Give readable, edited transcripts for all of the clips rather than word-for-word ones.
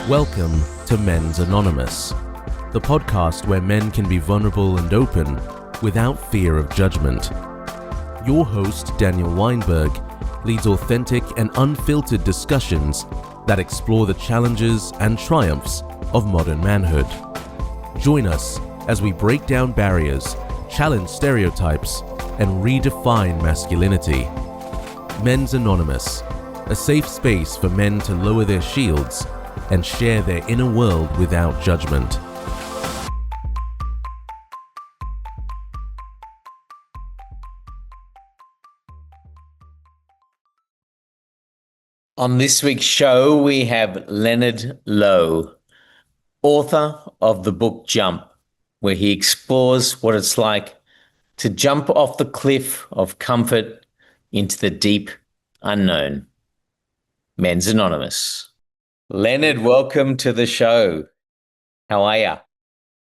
Welcome to Men's Anonymous, the podcast where men can be vulnerable and open without fear of judgment. Your host, Daniel Weinberg, leads authentic and unfiltered discussions that explore the challenges and triumphs of modern manhood. Join us as we break down barriers, challenge stereotypes, and redefine masculinity. Men's Anonymous, a safe space for men to lower their shields and share their inner world without judgment. On this week's show, we have Lenerd Louw, author of the book Jump, where he explores what it's like to jump off the cliff of comfort into the deep unknown. Men's Anonymous. Lenerd, welcome to the show. How are you?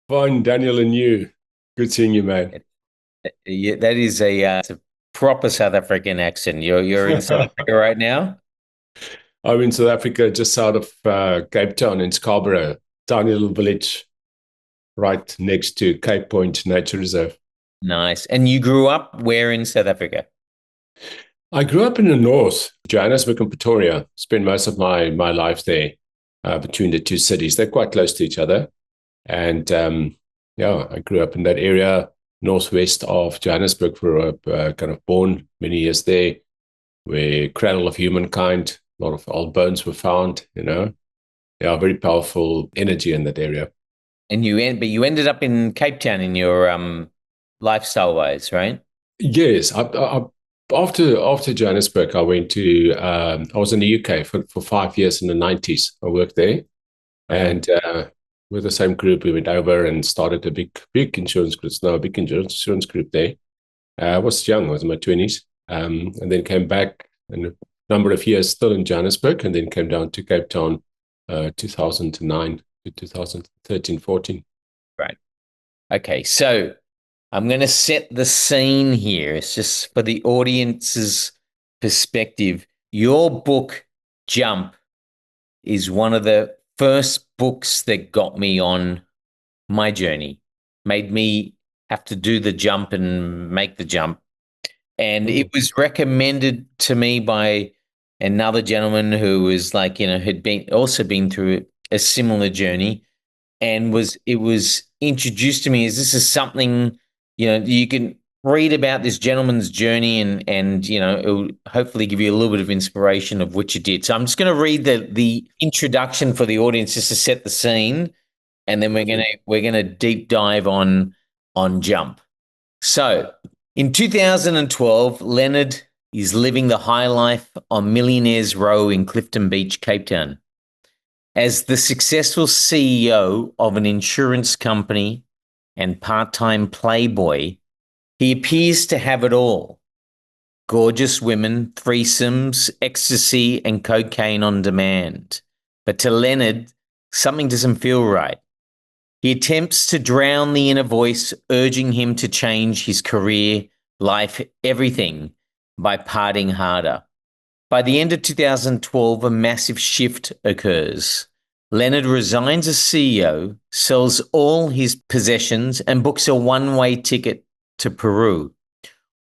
Fine, Daniel, and you. Good seeing you, mate. Yeah, that is it's a proper South African accent. You're in South Africa right now? I'm in South Africa, just south of Cape Town in Scarborough, tiny little village right next to Cape Point Nature Reserve. Nice. And you grew up where in South Africa? I grew up in the north, Johannesburg and Pretoria. Spent most of my life there between the two cities. They're quite close to each other. And I grew up in that area, northwest of Johannesburg, kind of born many years there, where cradle of humankind, a lot of old bones were found, very powerful energy in that area. And you ended up in Cape Town in your lifestyle wise, right? Yes. After Johannesburg, I went to, I was in the UK for 5 years in the 90s. I worked there. And with the same group, we went over and started a big insurance group. It's now a big insurance group there. I was young, I was in my 20s, and then came back in a number of years still in Johannesburg, and then came down to Cape Town 2009 to 2013, 14. Right. Okay, so I'm going to set the scene here. It's just for the audience's perspective. Your book, Jump, is one of the first books that got me on my journey, made me have to do the jump and make the jump. And it was recommended to me by another gentleman who was had been through a similar journey, and it was introduced to me as this is something, you can read about this gentleman's journey and it will hopefully give you a little bit of inspiration of what you did. So I'm just going to read the introduction for the audience just to set the scene, and then we're going to deep dive on Jump. So in 2012, Lenerd is living the high life on Millionaires Row in Clifton Beach, Cape Town. As the successful CEO of an insurance company and part-time playboy, he appears to have it all. Gorgeous women, threesomes, ecstasy, and cocaine on demand. But to Lenerd, something doesn't feel right. He attempts to drown the inner voice urging him to change his career, life, everything by partying harder. By the end of 2012, a massive shift occurs. Lenerd resigns as CEO, sells all his possessions, and books a one-way ticket to Peru.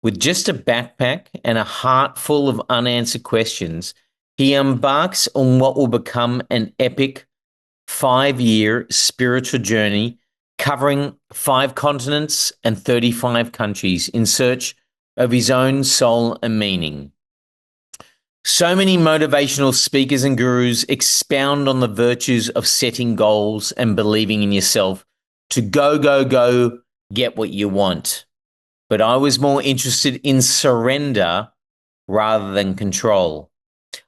With just a backpack and a heart full of unanswered questions, he embarks on what will become an epic 5-year spiritual journey covering 5 continents and 35 countries in search of his own soul and meaning. So many motivational speakers and gurus expound on the virtues of setting goals and believing in yourself to go, get what you want. But I was more interested in surrender rather than control.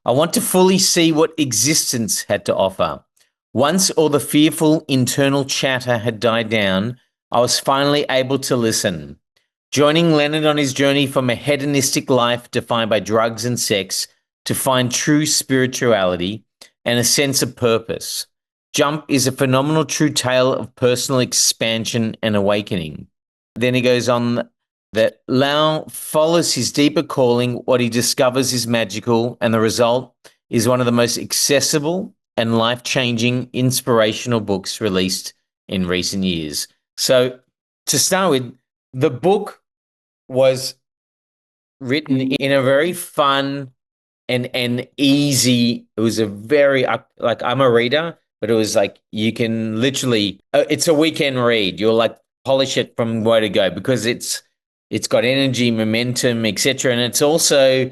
I want to fully see what existence had to offer. Once all the fearful internal chatter had died down, I was finally able to listen. Joining Lenerd on his journey from a hedonistic life defined by drugs and sex to find true spirituality and a sense of purpose. Jump is a phenomenal true tale of personal expansion and awakening. Then he goes on that Louw follows his deeper calling. What he discovers is magical, and the result is one of the most accessible and life-changing inspirational books released in recent years. So to start with, the book was written in a very fun and easy. It was a very, like, I'm a reader, but it was like you can literally, it's a weekend read. You'll like polish it from where to go because it's got energy, momentum, etc. And it's also,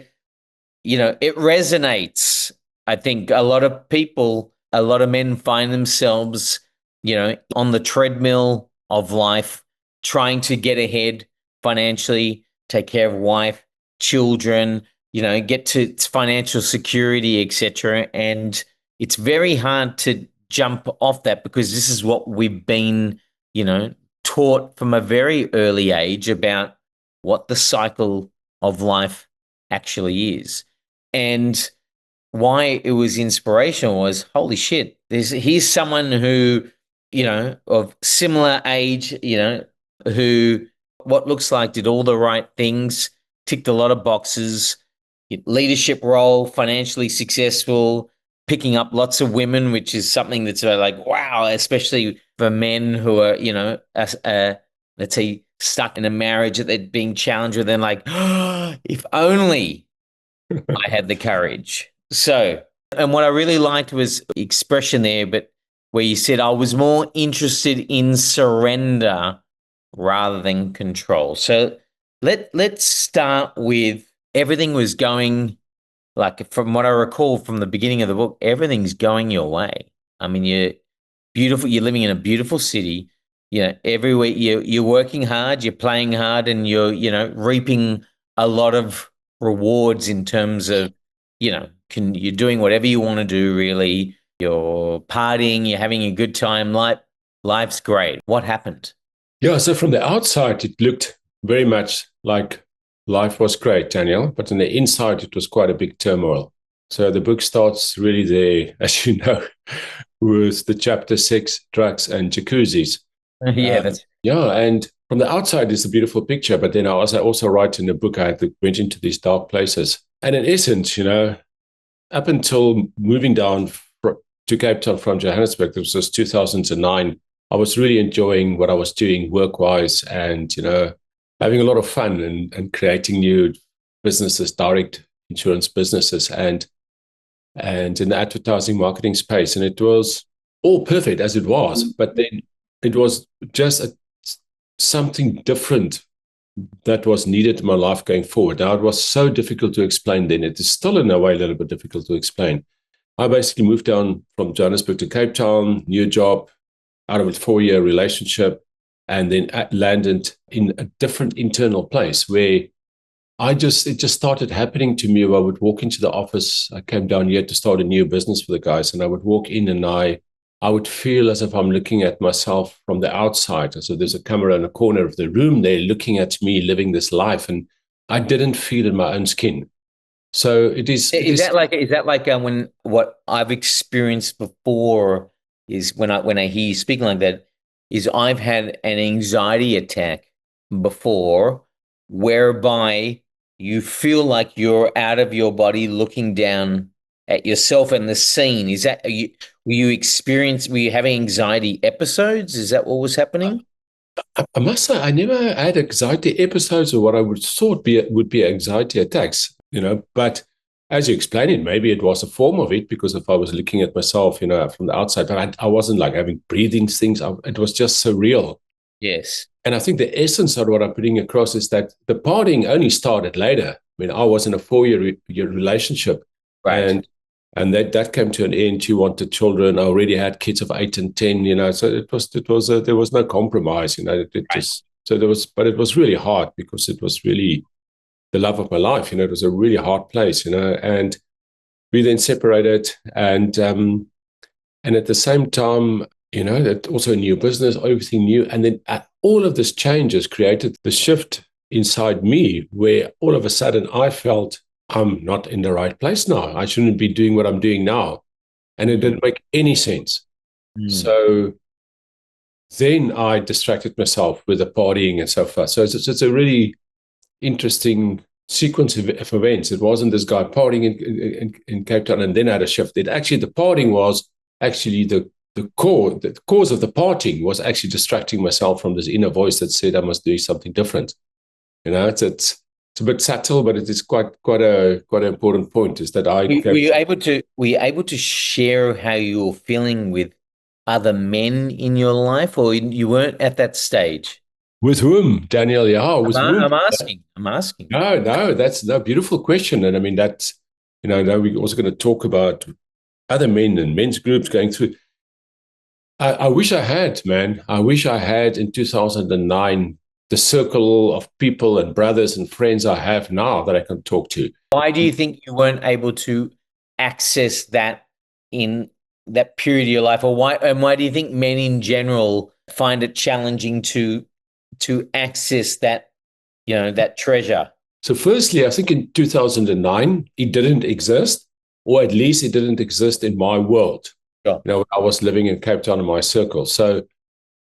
it resonates. I think a lot of people, a lot of men find themselves, on the treadmill of life, trying to get ahead financially, take care of wife, children, get to financial security, etc. And it's very hard to jump off that because this is what we've been, taught from a very early age about what the cycle of life actually is. And why it was inspirational was, holy shit, here's someone who, of similar age, who what looks like did all the right things, ticked a lot of boxes, leadership role, financially successful, picking up lots of women, which is something that's like, wow, especially for men who are, let's say, stuck in a marriage that they're being challenged with, and like, oh, if only I had the courage. So, and what I really liked was expression there, but where you said I was more interested in surrender rather than control. So let's start with everything was going, like, from what I recall from the beginning of the book, everything's going your way. I mean, you're beautiful. You're living in a beautiful city. Everywhere you're working hard, you're playing hard, and you're, reaping a lot of rewards in terms of, you're doing whatever you want to do, really. You're partying, you're having a good time. Life's great. What happened? Yeah, so from the outside, it looked very much like life was great, Daniel, but on the inside, it was quite a big turmoil. So the book starts really there, as you know, with the chapter 6, drugs and jacuzzis. Yeah, and from the outside, it's a beautiful picture, but then I also write in the book, I went into these dark places. And in essence, up until moving down to Cape Town from Johannesburg, this was 2009, I was really enjoying what I was doing work-wise and, having a lot of fun and creating new businesses, direct insurance businesses and in the advertising marketing space. And it was all perfect as it was, but then it was just something different that was needed in my life going forward. Now, it was so difficult to explain then. It is still in a way a little bit difficult to explain. I basically moved down from Johannesburg to Cape Town, new job, out of a 4-year relationship, and then landed in a different internal place where it just started happening to me. I would walk into the office. I came down here to start a new business for the guys, and I would walk in and I would feel as if I'm looking at myself from the outside. So there's a camera in a corner of the room there looking at me living this life, and I didn't feel in my own skin. So is that like when what I've experienced before is when I hear you speaking like that, is I've had an anxiety attack before whereby you feel like you're out of your body looking down at yourself and the scene. Is that, were you having anxiety episodes? Is that what was happening? I must say, I never had anxiety episodes or what I would thought would be anxiety attacks, but as you explained it, maybe it was a form of it because if I was looking at myself, from the outside, but I wasn't like having breathing things. It was just surreal. Yes. And I think the essence of what I'm putting across is that the partying only started later. I mean, I was in a 4-year relationship, right. And that came to an end. She wanted children. I already had kids of 8 and 10. So there was no compromise. But it was really hard because it was really the love of my life. It was a really hard place. And we then separated, and at the same time, that also a new business, everything new, and then all of this changes created the shift inside me, where all of a sudden I felt, I'm not in the right place now. I shouldn't be doing what I'm doing now. And it didn't make any sense. So then I distracted myself with the partying and so forth. So it's a really interesting sequence of events. It wasn't this guy partying in Cape Town and then had a shift. The partying was actually the cause of the parting was actually distracting myself from this inner voice that said I must do something different. It's a bit subtle, but it is quite an important point. Is that were you able to share how you were feeling with other men in your life, or you weren't at that stage? With whom, Daniel? Yeah, with whom? I'm asking. No, that's a beautiful question, and I mean that's now we're also going to talk about other men and men's groups going through. I wish I had, man. I wish I had in 2009 the circle of people and brothers and friends I have now that I can talk to. Why do you think you weren't able to access that in that period of your life, or why do you think men in general find it challenging to access that, that treasure? So firstly, I think in 2009 it didn't exist, or at least it didn't exist in my world. Sure. I was living in Cape Town in my circle. So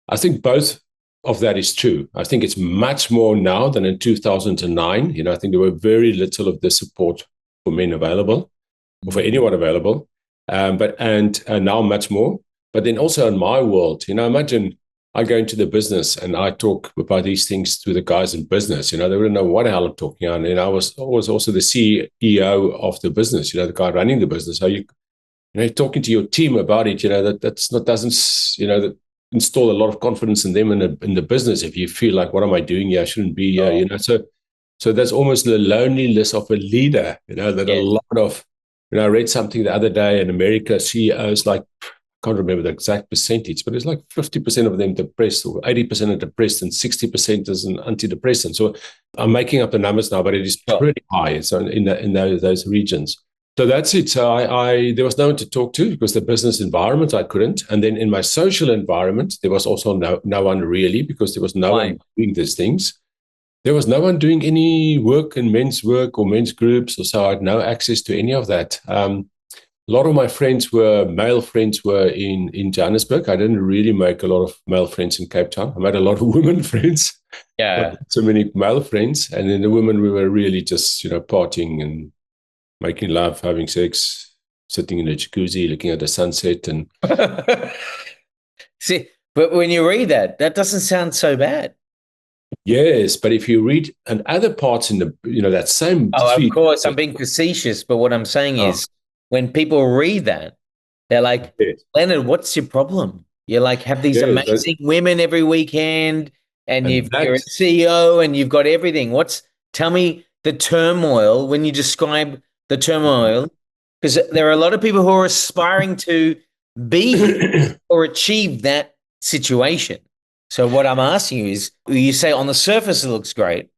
I think both of that is true. I think it's much more now than in 2009. I think there were very little of the support for men available, or for anyone available, but now much more. But then also in my world, imagine I go into the business and I talk about these things to the guys in business. They wouldn't know what the hell I'm talking on. I was also the CEO of the business. The guy running the business. So talking to your team about it. That install a lot of confidence in them in the business. If you feel like, what am I doing here? I shouldn't be here. So that's almost the loneliness of a leader. That a lot of. I read something the other day in America. CEOs I can't remember the exact percentage, but it's like 50% of them depressed, or 80% are depressed, and 60% is an antidepressant. So I'm making up the numbers now, but it is pretty high. So in those regions. So that's it. So there was no one to talk to, because the business environment I couldn't. And then in my social environment, there was also no one really, because there was no one doing these things. There was no one doing any work in men's work or men's groups, or so I had no access to any of that. A lot of my male friends were in Johannesburg. I didn't really make a lot of male friends in Cape Town. I made a lot of women friends. Yeah. Not so many male friends. And then the women, we were really just, partying and making love, having sex, sitting in a jacuzzi, looking at the sunset. And see, but when you read that doesn't sound so bad. Yes, but if you read and other parts in the that same. Oh, of course, I'm being facetious, but what I'm saying is, when people read that, they're like, yes. Lenerd, what's your problem? You're like, have these amazing women every weekend, and you're a CEO, and you've got everything. Tell me the turmoil when you describe the turmoil, because there are a lot of people who are aspiring to be or achieve that situation. So what I'm asking you is, you say on the surface it looks great,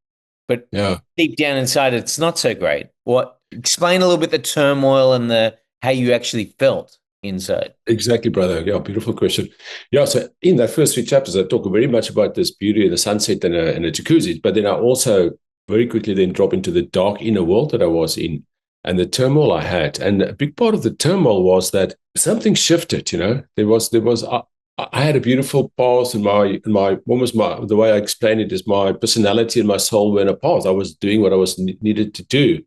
but deep down inside it's not so great. Explain a little bit the turmoil and how you actually felt inside. Exactly, brother. Yeah, beautiful question. Yeah, so in that first 3 chapters, I talk very much about this beauty of the sunset and a jacuzzi, but then I also very quickly then drop into the dark inner world that I was in and the turmoil I had. And a big part of the turmoil was that something shifted. I had a beautiful past in the way I explain it is my personality and my soul were in a past. I was doing what I was needed to do,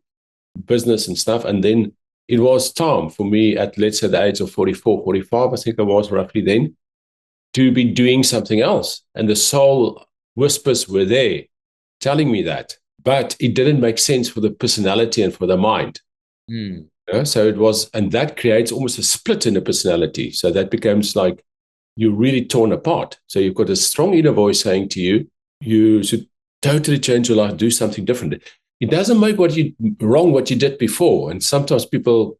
business and stuff. And then it was time for me at, let's say, the age of 44, 45, I think I was roughly then, to be doing something else. And the soul whispers were there telling me that, but it didn't make sense for the personality and for the mind. So it was, and that creates almost a split in the personality. So that becomes like, you're really torn apart. So you've got a strong inner voice saying to you, you should totally change your life, do something different. It doesn't make what you did before. And sometimes people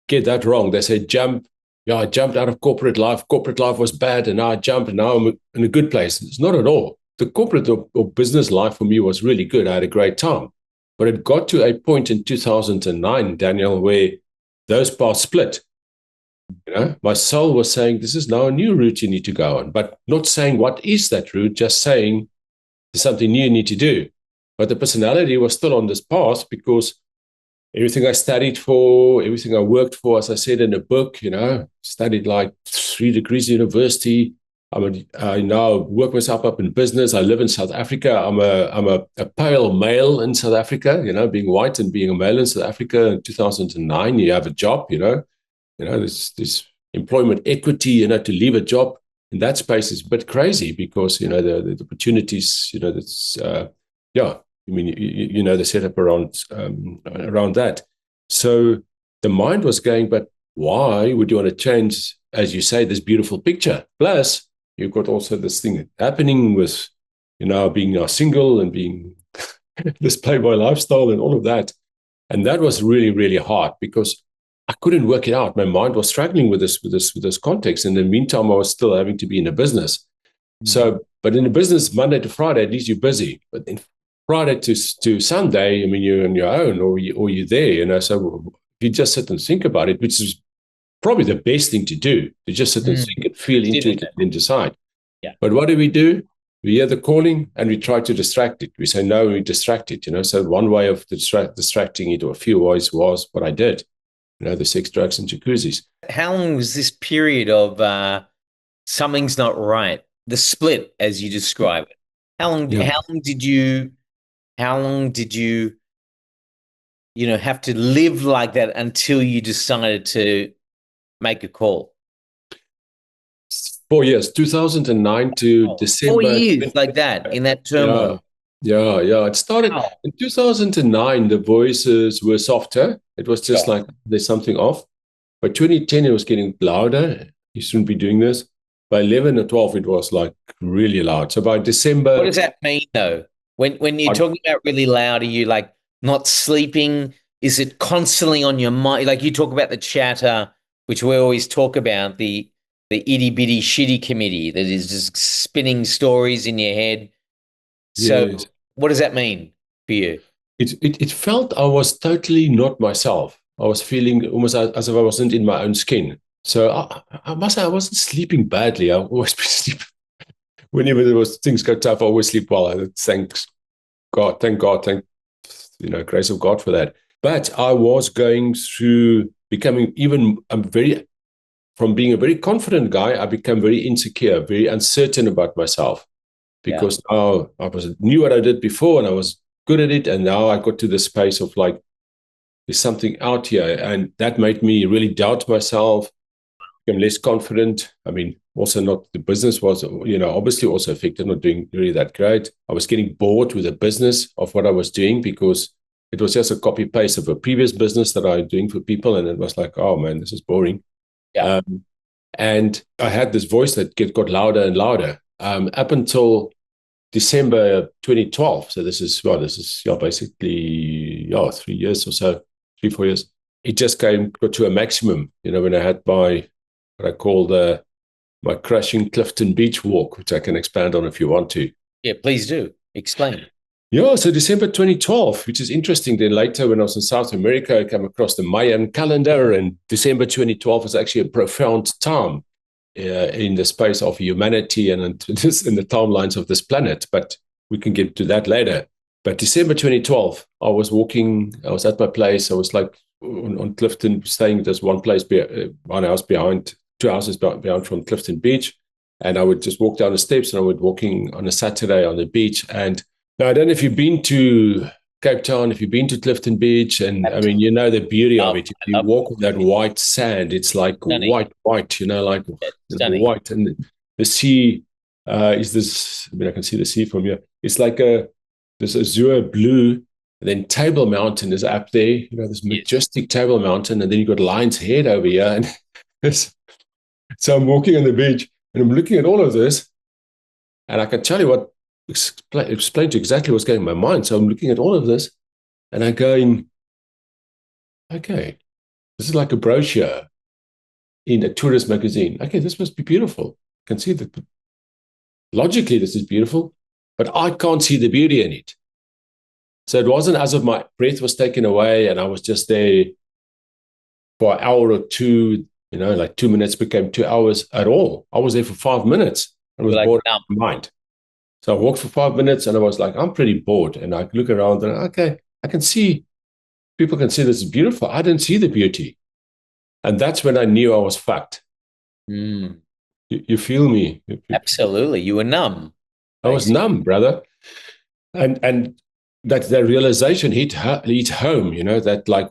get that wrong. They say, I jumped out of corporate life. Corporate life was bad, and now I jumped, and now I'm in a good place. It's not at all. The corporate or business life for me was really good. I had a great time. But it got to a point in 2009, Daniel, where those paths split. My soul was saying, this is now a new route you need to go on, but not saying what is that route, just saying there's something new you need to do. But the personality was still on this path, because everything I studied for, everything I worked for, as I said in the book, studied like 3 degrees at university. I now work myself up in business. I live in South Africa. I'm a pale male in South Africa, being white and being a male in South Africa in 2009, you have a job, there's employment equity, to leave a job in that space is a bit crazy because, the opportunities, that's, the setup around that. So the mind was going, but why would you want to change, as you say, this beautiful picture? Plus, you've got also this thing happening with, being now single and being this playboy lifestyle and all of that. And that was really, really hard because I couldn't work it out. My mind was struggling with this context. In the meantime, I was still having to be in a business. Mm-hmm. So, but in a business, Monday to Friday, at least you're busy. But then Friday to Sunday, you're on your own or you're there, So if you just sit and think about it, which is probably the best thing to do, to just sit and think and feel into it and then decide. Yeah. But what do? We hear the calling and we try to distract it. We say no, we distract it, So one way of distracting it, or a few ways, was what I did, the sex, drugs, and jacuzzis. How long was this period of something's not right? The split, as you describe it. How long did you have to live like that until you decided to make a call? 4 years, 2009 to December. 4 years like that, in that turmoil. Yeah. It started in 2009. The voices were softer. It was just like there's something off. By 2010, it was getting louder. You shouldn't be doing this. By 11 or 12, it was like really loud. So by December. What does that mean, though? When you're talking about really loud, are you like not sleeping? Is it constantly on your mind? Like you talk about the chatter, which we always talk about, the itty bitty shitty committee that is just spinning stories in your head. So yes. What does that mean for you? It felt I was totally not myself. I was feeling almost as if I wasn't in my own skin. So I must say I wasn't sleeping badly. I always been sleeping. Whenever there was things go tough, I always sleep well. Thank God, grace of God for that. But I was going through becoming from being a very confident guy, I became very insecure, very uncertain about myself, because now I knew what I did before and I was good at it. And now I got to the space of like, there's something out here. And that made me really doubt myself, become less confident. Also not the business was, obviously also affected, not doing really that great. I was getting bored with the business of what I was doing because it was just a copy paste of a previous business that I was doing for people. And it was like, oh man, this is boring. Yeah. And I had this voice that got louder and louder up until December 2012. So this is basically 3 years or so, 3-4 years. It just got to a maximum, when I had what I call my crashing Clifton Beach walk, which I can expand on if you want to. Yeah, please do. Explain. Yeah, so December 2012, which is interesting. Then later when I was in South America, I came across the Mayan calendar, and December 2012 was actually a profound time in the space of humanity and in the timelines of this planet. But we can get to that later. But December 2012, I was at my place. I was like on Clifton, staying at this one house behind, 2 houses behind from Clifton Beach. And I would just walk down the steps and I would walking on a Saturday on the beach. And now, I don't know if you've been to Cape Town, if you've been to Clifton Beach, and the beauty of it. If you walk on that white sand, it's like stunning. white, white, and the sea is this. I can see the sea from here. It's like this azure blue, and then Table Mountain is up there. This majestic Table Mountain, and then you've got Lion's Head over here. And so I'm walking on the beach, and I'm looking at all of this, and I can tell you what. Explain to you exactly what's going in my mind. So I'm looking at all of this and I'm going, okay, this is like a brochure in a tourist magazine. Okay, this must be beautiful. I can see that logically this is beautiful, but I can't see the beauty in it. So it wasn't as if my breath was taken away and I was just there for an hour or two, like 2 minutes became 2 hours at all. I was there for 5 minutes and was bored out of my mind. So I walked for 5 minutes and I was like, I'm pretty bored. And I look around and, okay, I can see, people can see this is beautiful. I didn't see the beauty. And that's when I knew I was fucked. Mm. You feel me? Absolutely. You were numb. I was numb, brother. And that realization hit home, that like,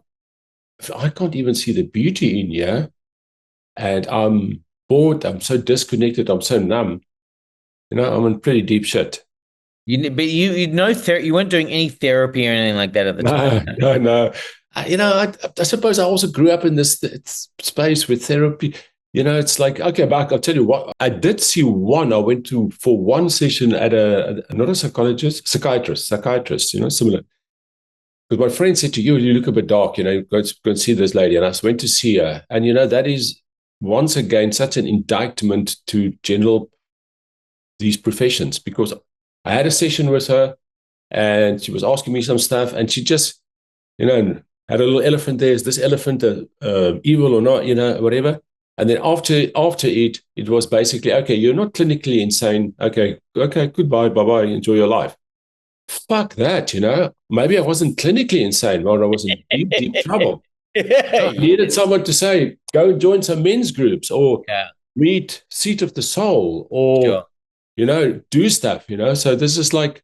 if I can't even see the beauty in here, and I'm bored. I'm so disconnected. I'm so numb. I'm in pretty deep shit. But you weren't doing any therapy or anything like that at the time. No. I suppose I also grew up in this space with therapy. It's like, okay, but I'll tell you what, I did see one. I went for one session at not a psychiatrist, similar. Because my friend said to you look a bit dark, go and see this lady. And I went to see her. And, that is once again such an indictment to these professions, because I had a session with her and she was asking me some stuff, and she just, had a little elephant there. Is this elephant evil or not, whatever. And then after it was basically, okay, you're not clinically insane. Okay, goodbye, bye-bye, enjoy your life. Fuck that, Maybe I wasn't clinically insane, but I was in deep, deep trouble. I needed someone to say, go join some men's groups, or read Seat of the Soul, or, do stuff, So this is like,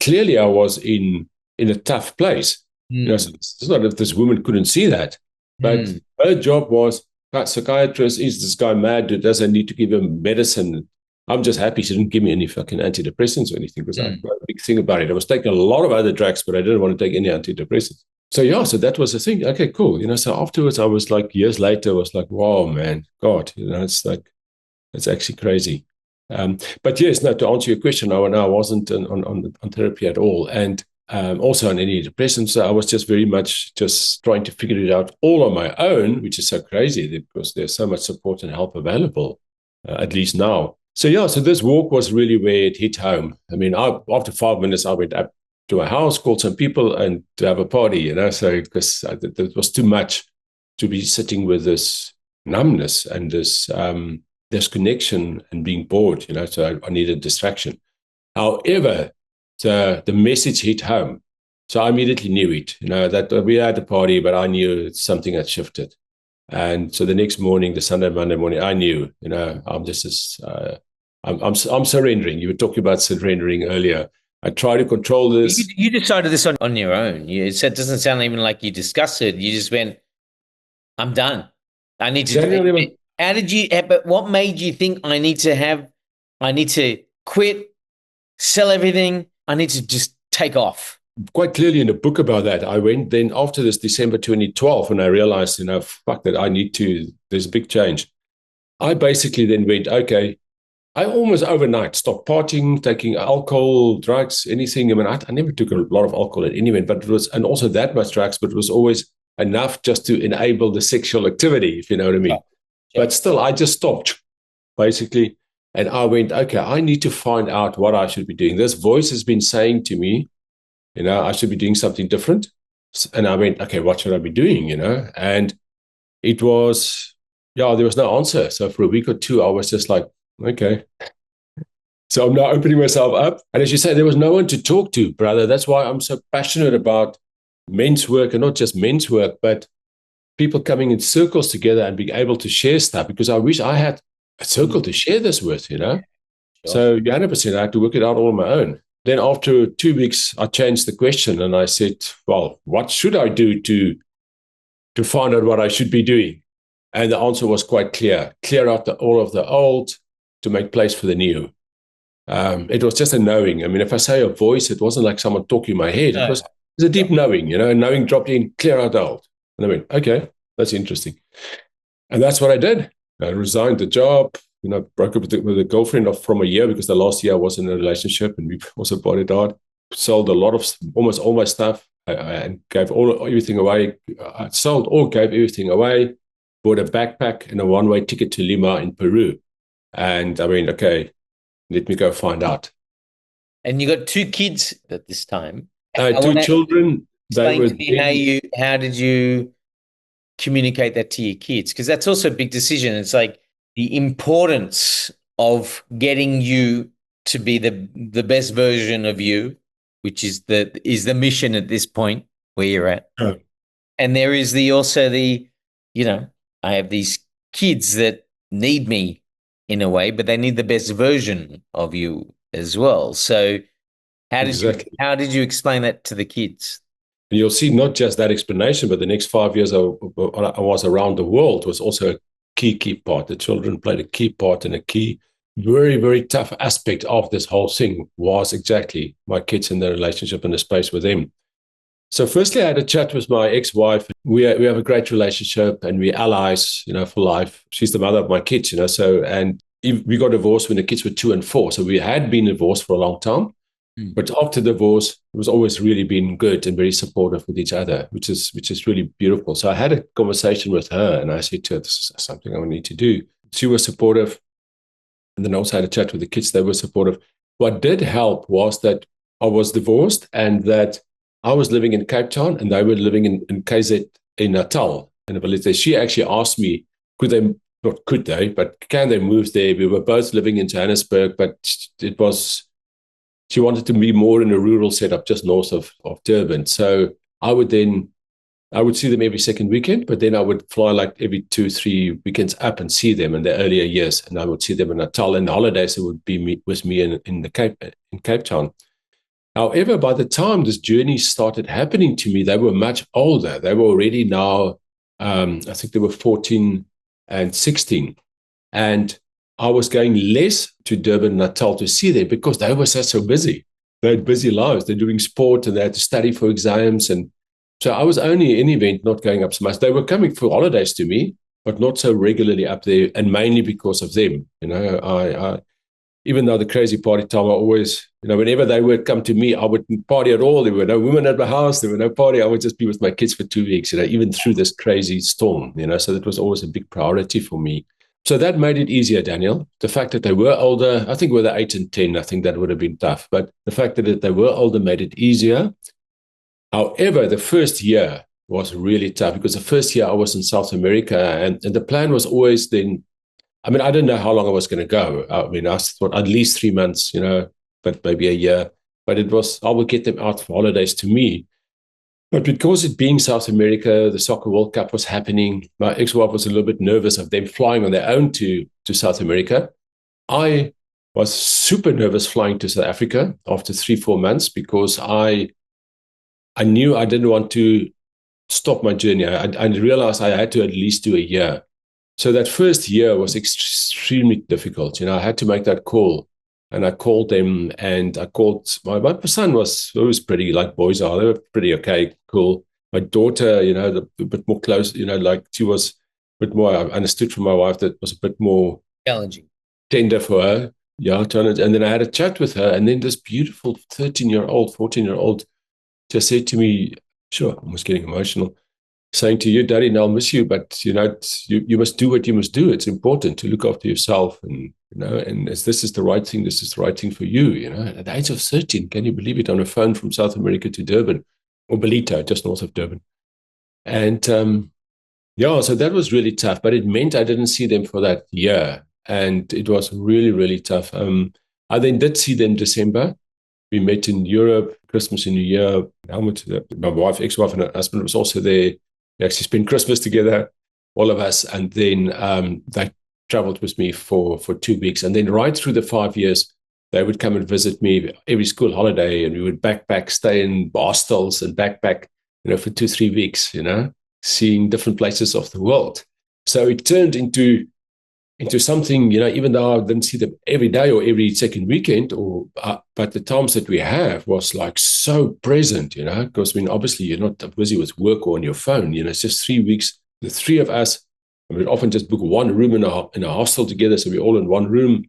clearly I was in a tough place. So it's not that this woman couldn't see that, but her job was, psychiatrist, is this guy mad? Does I need to give him medicine? I'm just happy she didn't give me any fucking antidepressants or anything, because I had a big thing about it. I was taking a lot of other drugs, but I didn't want to take any antidepressants. So so that was the thing. Okay, cool. So afterwards I was like, years later, I was like, wow, man, God, it's like, it's actually crazy. But yes, no, to answer your question, I wasn't on therapy at all. And also on any depressants. So I was just very much just trying to figure it out all on my own, which is so crazy because there's so much support and help available, at least now. So so this walk was really where it hit home. I mean, after 5 minutes, I went up to my house, called some people, and to have a party, So because it was too much to be sitting with this numbness and this disconnection and being bored, So I needed distraction. However, the message hit home. So I immediately knew it, that we had a party, but I knew something had shifted. And so the next morning, the Sunday, Monday morning, I knew, I'm just I'm surrendering. You were talking about surrendering earlier. I try to control this. You decided this on your own. It doesn't sound even like you discussed it. You just went, I'm done. I need to do it. How did you, but what made you think I need to quit, sell everything? I need to just take off. Quite clearly in a book about that. I went then after this December 2012, when I realized, fuck that, there's a big change. I basically then went, okay, I almost overnight stopped partying, taking alcohol, drugs, anything. I mean, I never took a lot of alcohol at any event, but it was, and also that much drugs, but it was always enough just to enable the sexual activity, if you know what I mean. Yeah. But still, I just stopped, basically. And I went, okay, I need to find out what I should be doing. This voice has been saying to me, I should be doing something different. And I went, okay, what should I be doing, And it was, there was no answer. So for a week or two, I was just like, okay. So I'm now opening myself up. And as you say, there was no one to talk to, brother. That's why I'm so passionate about men's work, and not just men's work, but people coming in circles together and being able to share stuff, because I wish I had a circle to share this with, Sure. So 100%, I had to work it out all on my own. Then after 2 weeks, I changed the question and I said, well, what should I do to find out what I should be doing? And the answer was quite clear. Clear out all of the old to make place for the new. It was just a knowing. I mean, if I say a voice, it wasn't like someone talking in my head. It was a deep knowing, knowing dropped in, clear out the old. And I went, okay, that's interesting. And that's what I did. I resigned the job, broke up with a girlfriend from a year, because the last year I was in a relationship and we also partied hard. Sold almost all my stuff, and gave everything away. I sold or gave everything away, bought a backpack and a one-way ticket to Lima in Peru. And I mean, okay, let me go find out. And you got 2 kids at this time. Two children. Explain to me how did you communicate that to your kids? Because that's also a big decision. It's like the importance of getting you to be the best version of you, which is the mission at this point where you're at. Oh. And there is I have these kids that need me in a way, but they need the best version of you as well. So how did you explain that to the kids? And you'll see not just that explanation, but the next 5 years I was around the world was also key part. The children played a key part, and a key, very, very tough aspect of this whole thing was exactly my kids and the relationship and the space with them. So firstly, I had a chat with my ex-wife. We have a great relationship and we're allies, for life. She's the mother of my kids, and we got divorced when the kids were 2 and 4. So we had been divorced for a long time. But after divorce, it was always really been good and very supportive with each other, which is really beautiful. So I had a conversation with her and I said to her, this is something I need to do. She was supportive. And then I also had a chat with the kids. They were supportive. What did help was that I was divorced and that I was living in Cape Town and they were living in KZ in Natal, in a village there. She actually asked me, can they move there? We were both living in Johannesburg, but she wanted to be more in a rural setup just north of Durban. So I would see them every second weekend, but then I would fly like every 2-3 weekends up and see them in the earlier years. And I would see them in Natal, and the holidays it would be with me in Cape Town. However, by the time this journey started happening to me, they were much older. They were already now, I think they were 14 and 16. And I was going less to Durban and Natal to see them because they were so busy. They had busy lives. They're doing sport and they had to study for exams. And so I was only in event not going up so much. They were coming for holidays to me, but not so regularly up there, and mainly because of them. I even though the crazy party time, I always, whenever they would come to me, I wouldn't party at all. There were no women at my house. There were no party. I would just be with my kids for 2 weeks, even through this crazy storm, so that was always a big priority for me. So that made it easier, Daniel. The fact that they were older, I think whether 8 and 10, I think that would have been tough. But the fact that they were older made it easier. However, the first year was really tough because the first year I was in South America and the plan was always then, I didn't know how long I was going to go. I thought at least 3 months, but maybe a year. But it was, I would get them out for holidays to me. But because it being South America, the Soccer World Cup was happening, my ex-wife was a little bit nervous of them flying on their own to South America. I was super nervous flying to South Africa after 3-4 months because I knew I didn't want to stop my journey. I realized I had to at least do a year. So that first year was extremely difficult. I had to make that call. And I called them and I called, my son was pretty like boys are. They were pretty okay, cool. My daughter, a bit more close, she was a bit more, I understood from my wife that was a bit more challenging, tender for her. Yeah. And then I had a chat with her. And then this beautiful 13-year-old, 14-year-old just said to me, sure, I was getting emotional, saying to you, Daddy, I'll miss you, but you must do what you must do. It's important to look after yourself, and and as this is the right thing, this is the right thing for you. At the age of 13, can you believe it? On a phone from South America to Durban, or Belito, just north of Durban, and so that was really tough. But it meant I didn't see them for that year, and it was really, really tough. I then did see them December. We met in Europe, Christmas and New Year. My wife, ex-wife, and her husband was also there. We actually spent Christmas together, all of us. And then they traveled with me for 2 weeks. And then right through the 5 years, they would come and visit me every school holiday. And we would backpack, stay in hostels and backpack, for 2-3 weeks, seeing different places of the world. So it turned into something, even though I didn't see them every day or every second weekend, but the times that we have was like so present, because obviously you're not busy with work or on your phone, it's just 3 weeks, the three of us, and we'd often just book one room in a hostel together, so we're all in one room,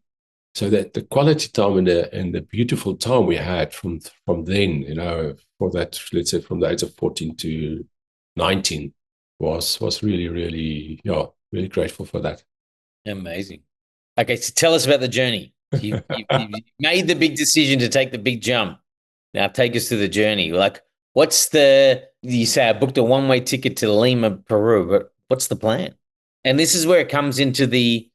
so that the quality time and the beautiful time we had from then, for that, let's say from the age of 14 to 19 was really, really, really grateful for that. Amazing. Okay, so tell us about the journey. You made the big decision to take the big jump. Now take us through the journey. Like, you say I booked a one-way ticket to Lima, Peru, but what's the plan? And this is where it comes into the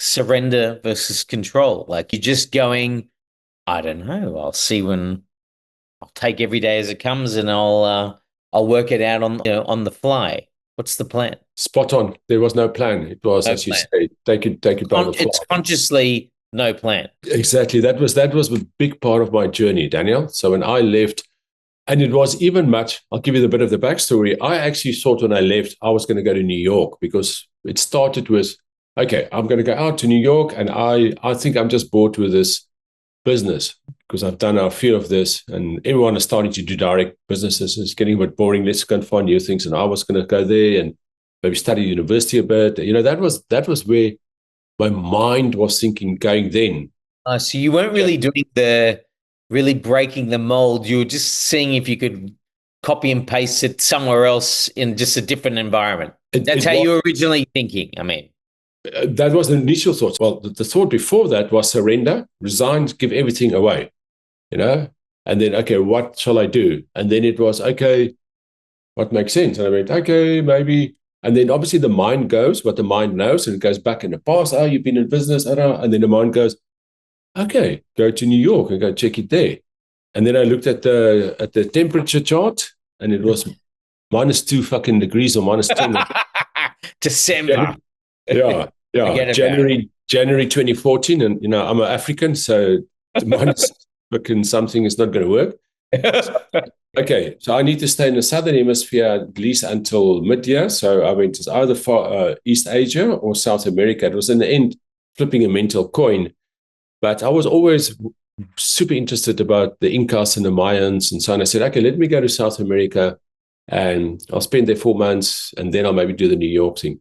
surrender versus control. Like, you're just going, I don't know, I'll take every day as it comes and I'll work it out on the fly. What's the plan? Spot on. There was no plan. It was, as you say, take it by the fly. It's consciously no plan. Exactly. That was a big part of my journey, Daniel. So when I left, and it was even I'll give you a bit of the backstory. I actually thought when I left, I was going to go to New York because it started with okay, I'm going to go out to New York, and I think I'm just bored with this business because I've done a few of this, and everyone is starting to do direct businesses. It's getting a bit boring. Let's go and find new things. And I was going to go there and maybe study university a bit. That was where my mind was thinking going then. So you weren't really doing really breaking the mold. You were just seeing if you could copy and paste it somewhere else in just a different environment. That's how you were originally thinking. I mean, that was the initial thought. Well, the thought before that was surrender, resign, give everything away, and then, okay, what shall I do? And then it was, okay, what makes sense? And I went, okay, maybe. And then obviously the mind goes what the mind knows, and it goes back in the past. Oh, you've been in business. And then the mind goes, okay, go to New York and go check it there. And then I looked at the temperature chart, and it was -2 fucking degrees or -10. December. Yeah. January 2014, and I'm an African, so minus fucking something is not going to work. Okay, so I need to stay in the southern hemisphere at least until mid-year. So I went to either East Asia or South America. It was in the end flipping a mental coin, but I was always super interested about the Incas and the Mayans and so on. I said, okay, let me go to South America, and I'll spend there 4 months, and then I'll maybe do the New York thing.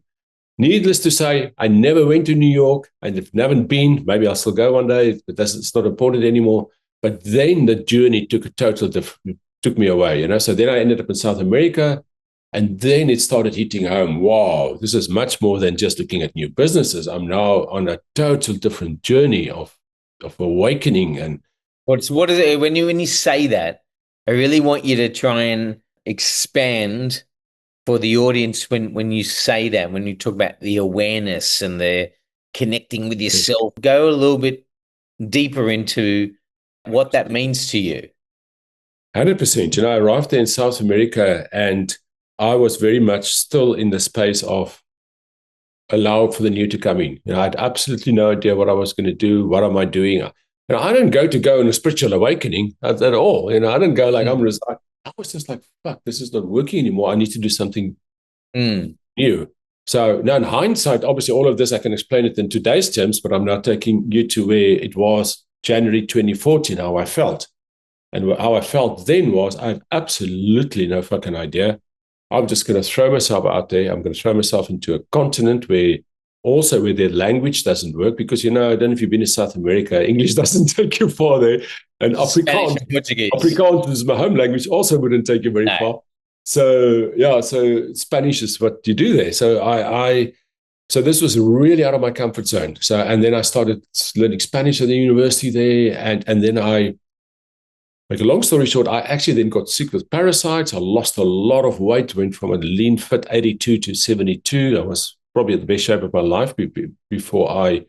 Needless to say, I never went to New York, and if I haven't been, maybe I'll still go one day, but it's not important anymore. But then the journey took me away, So then I ended up in South America, and then it started hitting home. Wow, this is much more than just looking at new businesses. I'm now on a total different journey of awakening. And what is it when you say that? I really want you to try and expand for the audience when you say that, when you talk about the awareness and the connecting with yourself. Go a little bit deeper into what that means to you. 100%. I arrived there in South America, and I was very much still in the space of allow for the new to come in. I had absolutely no idea what I was going to do. What am I doing? I didn't go in a spiritual awakening at all. I didn't go like I'm resigned. I was just like, fuck, this is not working anymore. I need to do something new. So now in hindsight, obviously all of this, I can explain it in today's terms, but I'm now taking you to where it was January 2014, how I felt. And how I felt then was, I have absolutely no fucking idea. I'm just going to throw myself out there. I'm going to throw myself into a continent where their language doesn't work, because, I don't know if you've been to South America, English doesn't take you far there. And Afrikaans is my home language, also wouldn't take you very far. So, so Spanish is what you do there. So so this was really out of my comfort zone. So, and then I started learning Spanish at the university there. And then make a long story short, I actually then got sick with parasites. I lost a lot of weight, went from a lean, fit 82 to 72. I was probably at the best shape of my life before I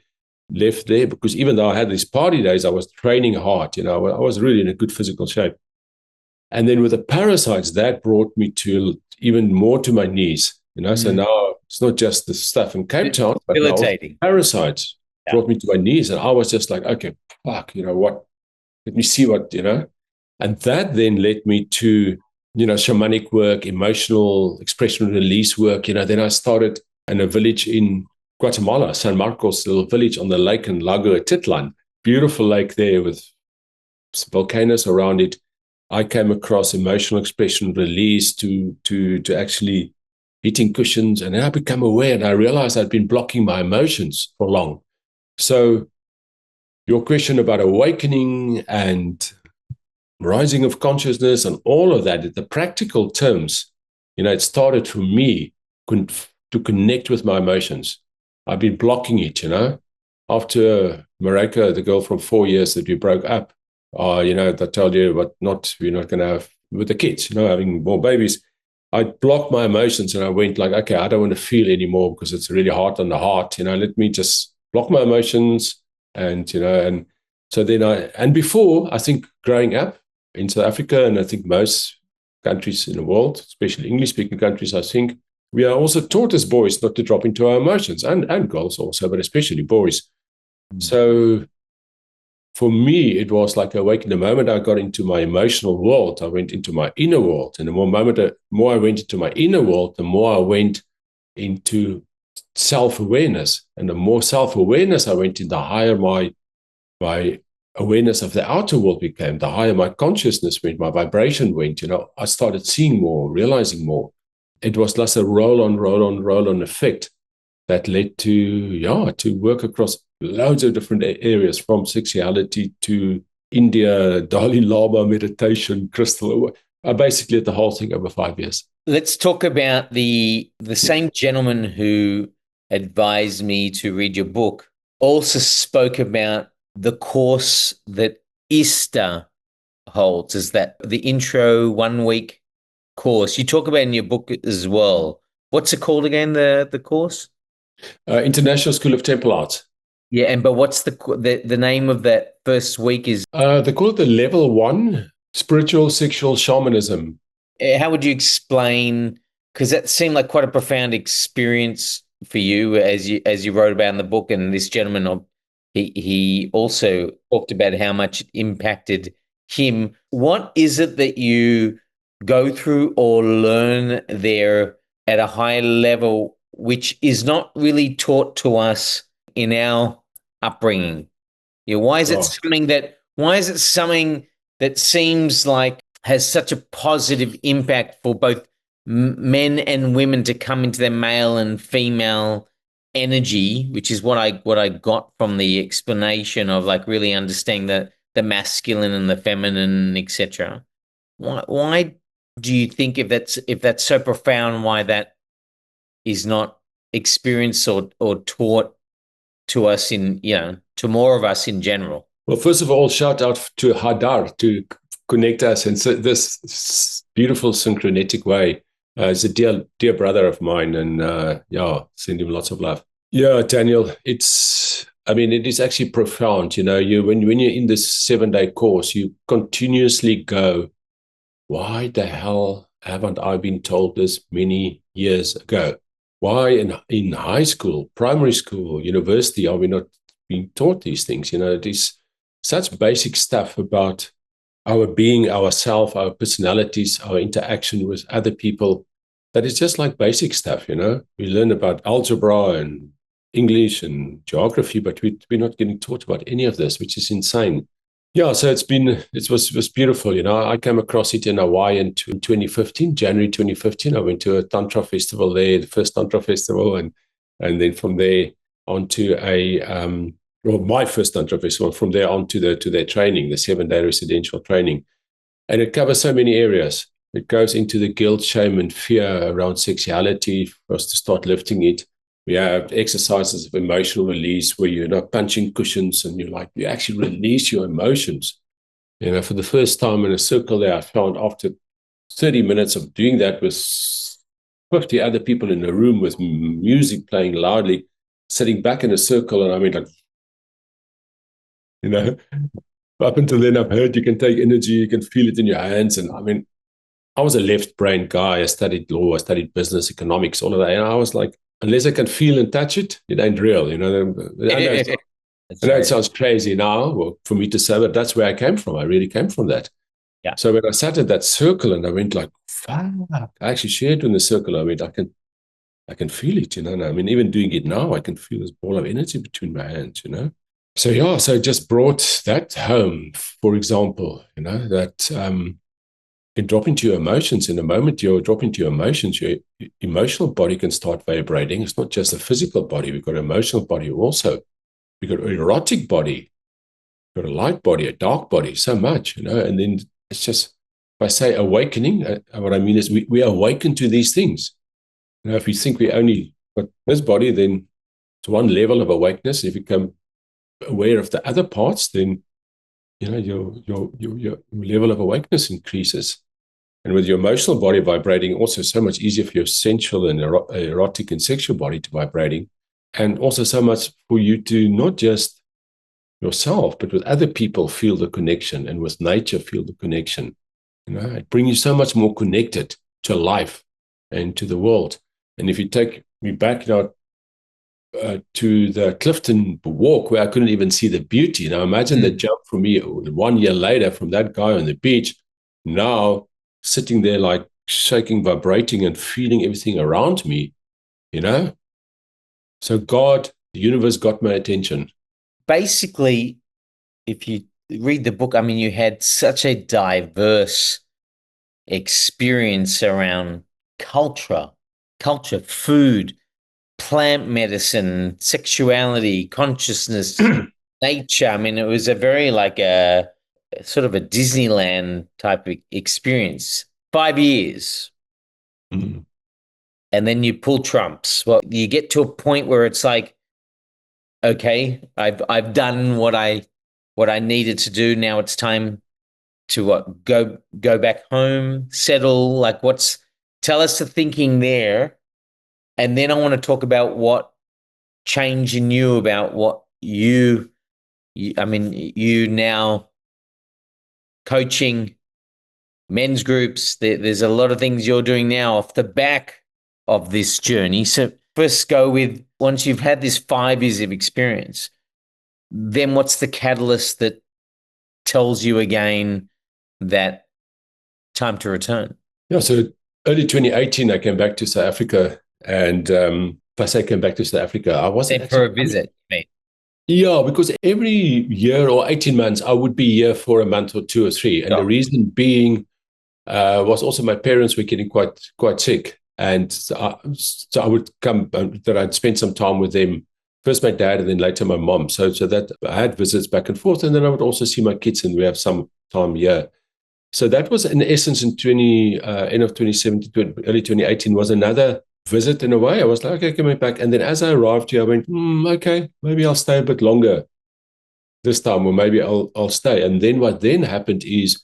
left there, because even though I had these party days, I was training hard. I was really in a good physical shape. And then with the parasites, that brought me to even more to my knees. So now it's not just the stuff in Cape Town, but now parasites brought me to my knees. And I was just like, okay, fuck, what? Let me see what, And that then led me to, shamanic work, emotional expression release work. Then I started in a village in Guatemala, San Marcos, little village on the lake in Lago Atitlan. Beautiful lake there with volcanoes around it. I came across emotional expression release to actually hitting cushions. And then I became aware, and I realized I'd been blocking my emotions for long. So your question about awakening and rising of consciousness and all of that, the practical terms, it started for me to connect with my emotions. I've been blocking it, After Marika, the girl from 4 years that we broke up, they told you we're not going to have with the kids, having more babies. I blocked my emotions, and I went like, okay, I don't want to feel anymore because it's really hard on the heart. Let me just block my emotions. And so then before, I think growing up in South Africa, and I think most countries in the world, especially English-speaking countries, I think we are also taught as boys not to drop into our emotions, and girls also, but especially boys. So for me, it was like awakening. The moment I got into my emotional world, I went into my inner world. And the more I went into my inner world, the more I went into self-awareness. And the more self-awareness I went in, the higher my awareness of the outer world became, the higher my consciousness went, my vibration went. I started seeing more, realizing more. It was less a roll-on effect that led to work across loads of different areas, from sexuality to India, Dalai Lama meditation, crystal. I basically did the whole thing over 5 years. Let's talk about the same gentleman who advised me to read your book also spoke about the course that ISTA holds, is that the intro 1 week course. You talk about in your book as well. What's it called again, the course? International School of Temple Arts. Yeah, but what's the name of that first week is? They call it the Level 1 Spiritual Sexual Shamanism. How would you explain, because that seemed like quite a profound experience for you as you wrote about in the book, and this gentleman, he also talked about how much it impacted him. What is it that you go through or learn there at a high level, which is not really taught to us in our upbringing? Why is it something that seems like has such a positive impact for both men and women to come into their male and female energy, which is what I got from the explanation of like really understanding the masculine and the feminine, etc. Why do you think, if that's so profound, why that is not experienced or taught to us to more of us in general? Well, first of all, shout out to Hadar to connect us in this beautiful synchronetic way. He's a dear brother of mine, and send him lots of love. Yeah, Daniel, it is actually profound. When you're in this 7-day course, you continuously go, why the hell haven't I been told this many years ago? Why in high school, primary school, university are we not being taught these things? It is such basic stuff about our being, ourself, our personalities, our interaction with other people, that is just like basic stuff. We learn about algebra and English and geography, but we're not getting taught about any of this, which is insane. Yeah, so it was beautiful. I came across it in Hawaii in 2015, January 2015. I went to a Tantra festival there, the first Tantra festival, and then from there on to my first Tantra festival, from there on to their training, the 7-day residential training. And it covers so many areas. It goes into the guilt, shame, and fear around sexuality for us to start lifting it. We have exercises of emotional release where you're not punching cushions and you actually release your emotions. For the first time in a circle there, I found after 30 minutes of doing that with 50 other people in a room with music playing loudly, sitting back in a circle, and up until then I've heard you can take energy, you can feel it in your hands. And I was a left-brain guy. I studied law, I studied business, economics, all of that. And I was like, unless I can feel and touch it, it ain't real. I know it sounds crazy now for me to say, but that's where I came from. I really came from that. Yeah. So when I sat in that circle and I went like, fuck, I actually shared in the circle. I can feel it, even doing it now, I can feel this ball of energy between my hands, So it just brought that home, for example, that can drop into your emotions. In a moment you drop into your emotions, your emotional body can start vibrating. It's not just a physical body. We've got an emotional body also. We've got an erotic body, we've got a light body, a dark body, so much, and then it's just, if I say awakening, what I mean is we awaken to these things. If we think we only got this body, then it's one level of awakeness. If you become aware of the other parts, then your level of awakeness increases. And with your emotional body vibrating, also so much easier for your sensual and erotic and sexual body to vibrating, and also so much for you to not just yourself, but with other people feel the connection, and with nature feel the connection. It brings you so much more connected to life and to the world. And if you take me back to the Clifton walk where I couldn't even see the beauty. Now imagine the jump for me 1 year later from that guy on the beach, now sitting there like shaking, vibrating, and feeling everything around me, So God, the universe got my attention. Basically, if you read the book, I mean, you had such a diverse experience around culture, food, plant medicine, sexuality, consciousness, nature. I mean, it was a very like a sort of a Disneyland type of experience. 5 years. Mm. And then you pull trumps. Well, you get to a point where it's like, okay, I've done what I needed to do. Now it's time to what? Go back home, settle. Like, tell us the thinking there, and then I want to talk about what change in you about what I mean, you now coaching men's groups. There's a lot of things you're doing now off the back of this journey. So first go with, once you've had this 5 years of experience, then what's the catalyst that tells you again that time to return? Yeah, so early 2018, I came back to South Africa. And if I say came back to South Africa, I wasn't for a visit, mate. Yeah, because every year or 18 months, I would be here for a month or 2 or 3. And the reason being was also my parents were getting quite sick. And so I would come, that I'd spend some time with them. First my dad and then later my mom. So that I had visits back and forth. And then I would also see my kids and we have some time here. So that was in essence in end of 2017, early 2018 was another visit in a way. I was like, okay, coming back. And then as I arrived here, I went, okay, maybe I'll stay a bit longer this time, or maybe I'll stay. And then what then happened is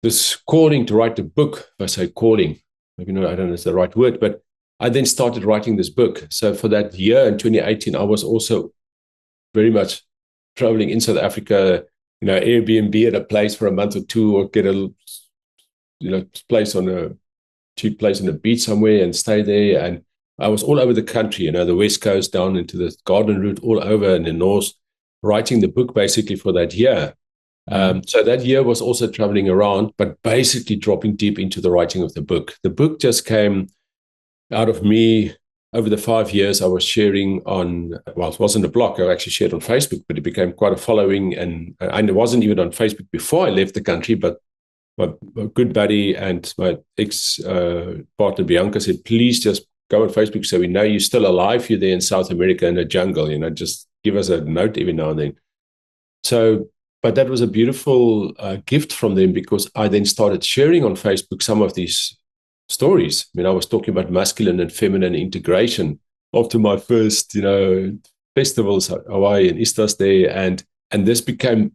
this calling to write a book. If I say calling, maybe no, I don't know if it's the right word, but I then started writing this book. So for that year in 2018, I was also very much traveling in South Africa, Airbnb at a place for a month or two, or get a place on a cheap place on the beach somewhere and stay there. And I was all over the country, the West Coast down into the Garden Route, all over in the North, writing the book basically for that year. So that year was also traveling around, but basically dropping deep into the writing of the book. The book just came out of me over the 5 years. I was sharing on, well, it wasn't a blog, I actually shared on Facebook, but it became quite a following. And I wasn't even on Facebook before I left the country, but my good buddy and my ex-partner Bianca said, please just go on Facebook so we know you're still alive. You're there in South America in the jungle, just give us a note every now and then. So, but that was a beautiful gift from them, because I then started sharing on Facebook some of these stories. I mean, I was talking about masculine and feminine integration after my first, festivals, Hawaii and Easter's there. And this became,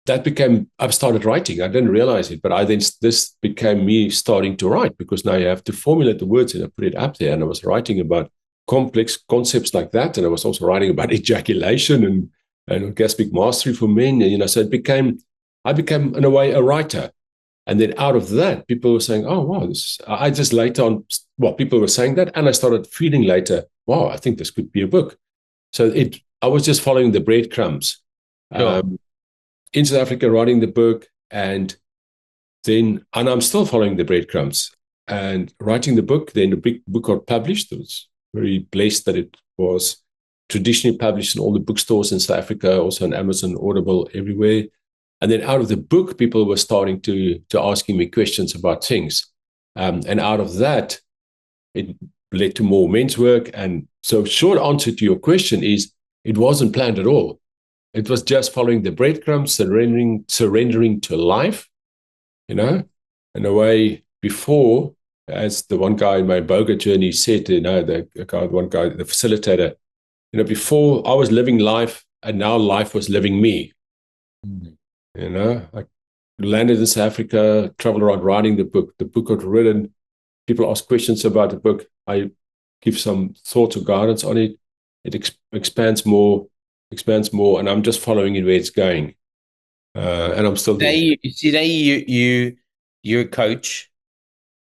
I started writing. I didn't realize it, but this became me starting to write, because now you have to formulate the words and I put it up there. And I was writing about complex concepts like that. And I was also writing about ejaculation and orgasmic mastery for men. So I became in a way a writer. And then out of that, people were saying, oh, wow, I just later on, people were saying that. And I started feeling later, wow, I think this could be a book. So I was just following the breadcrumbs. Sure. In South Africa, writing the book, and I'm still following the breadcrumbs and writing the book. Then the big book got published. I was very blessed that it was traditionally published in all the bookstores in South Africa, also on Amazon, Audible, everywhere. And then out of the book, people were starting to asking me questions about things. And out of that, it led to more men's work. And so short answer to your question is, it wasn't planned at all. It was just following the breadcrumbs, surrendering to life, in a way. Before, as the one guy in my Boga journey said, the facilitator, before I was living life, and now life was living me. I landed in South Africa, traveled around writing the book. The book got written. People ask questions about the book. I give some thoughts or guidance on it. It expands more, and I'm just following it where it's going. And I'm still today, you're a coach,